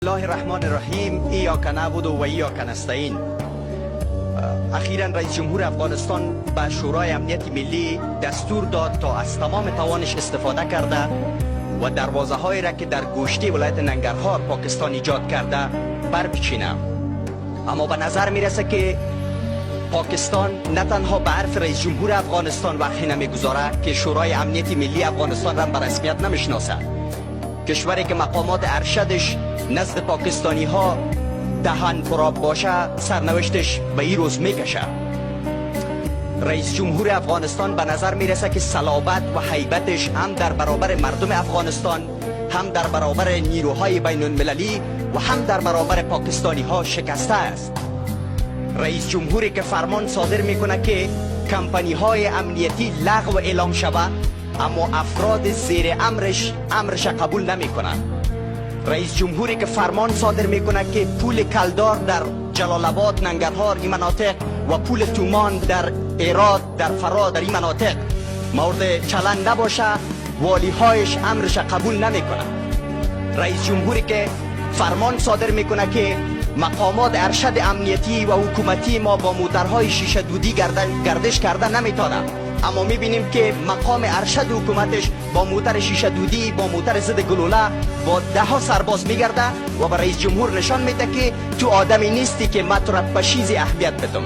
الله الرحمن الرحیم. ایاک نعبد و ایاک نستعین. اخیراً رئیس جمهور افغانستان به شورای امنیت ملی دستور داد تا از تمام توانش استفاده کرده و دروازه هایی را که در گوشتی ولایت ننگرهار پاکستان ایجاد کرده برپیچینه. اما به نظر میرسه که پاکستان نه تنها به حرف رئیس جمهور افغانستان وقتی نمیگذاره که شورای امنیت ملی افغانستان را به رسمیت نمیشناسه، کشوری که مقامات ارشدش نزد پاکستانی ها دهن پراب باشه سرنوشتش به این روز میکشه. رئیس جمهور افغانستان به نظر میرسه که صلابت و هیبتش هم در برابر مردم افغانستان، هم در برابر نیروهای بین المللی و هم در برابر پاکستانی ها شکسته است. رئیس جمهوری که فرمان صادر میکنه که کمپانی های امنیتی لغو اعلام شود، اما افراد زیر امرش قبول نمیکنن. رئیس جمهوری که فرمان صادر میکنه که پول کلدار در جلال آباد، ننگرهار این مناطق و پول تومان در ایراد، در فرا، در این مناطق مورد چلن نباشه، والی هایش امرش قبول نمیکنه. رئیس جمهوری که فرمان صادر میکنه که مقامات ارشد امنیتی و حکومتی ما با موترهای شیشه دودی گردش کرده نمیتونه، اما میبینیم که مقام ارشد حکومتش با موتر شیشه دودی، با موتر ضد گلوله، با 10 سرباز میگرده و به رئیس جمهور نشان میده که تو آدمی نیستی که من تو را به چیزی اهمیت بدم.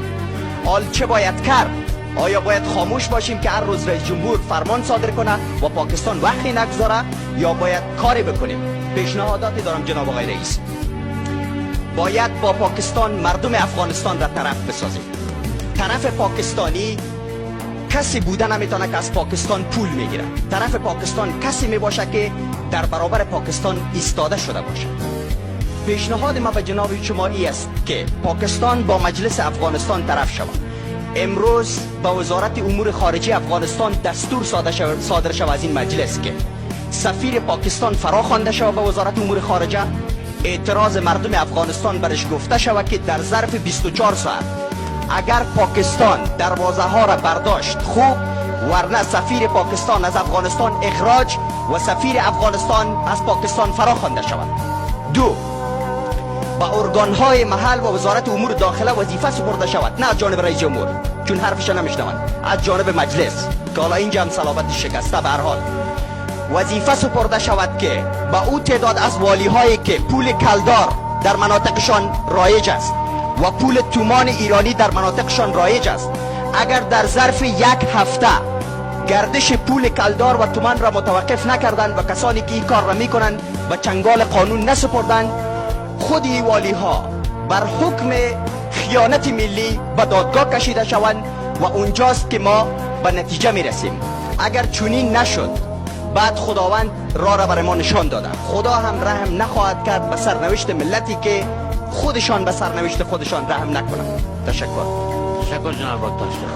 حال چه باید کرد؟ آیا باید خاموش باشیم که هر روز رئیس جمهور فرمان صادر کنه و پاکستان وقتی نگذاره، یا باید کاری بکنیم؟ پیشنهاداتی دارم جناب آقای رئیس. باید با پاکستان مردم افغانستان را طرف بسازیم. طرف پاکستانی کسی بوده نمیتونه که از پاکستان پول میگیره. طرف پاکستان کسی میباشه که در برابر پاکستان ایستاده شده باشه. پیشنهاد ما به جناب شما است که پاکستان با مجلس افغانستان طرف شود. امروز با وزارت امور خارجه افغانستان دستور صادر شود از این مجلس که سفیر پاکستان فرا خوانده شود به وزارت امور خارجه، اعتراض مردم افغانستان برش گفته شود که در ظرف 24 ساعت اگر پاکستان دروازه ها را برداشت خوب، ورنه سفیر پاکستان از افغانستان اخراج و سفیر افغانستان از پاکستان فرا خوانده شود. 2. با ارگان های محل و وزارت امور داخله وظیفه سپرده شود، نه از جانب رئیس جمهور چون حرفش نمیشنوند، از جانب مجلس که حالا اینجا هم صلابت شکسته. به هر حال وظیفه سپرده شود که با او تعداد از والی هایی که پول کلدار در مناطقشان رایج است و پول تومان ایرانی در مناطقشان رایج است، اگر در ظرف 1 هفته گردش پول کلدار و تومان را متوقف نکردند و کسانی که این کار را میکنند و چنگال قانون نسپردند، خود این والی ها بر حکم خیانت ملی به دادگاه کشیده شوند و اونجاست که ما به نتیجه میرسیم. اگر چنین نشد، بعد خداوند راه را برای ما نشان داده. خدا هم رحم نخواهد کرد به سرنوشت ملتی که خودشان به سرنوشت خودشان رحم نکنند. تشکر. تشکر جناب دکتر.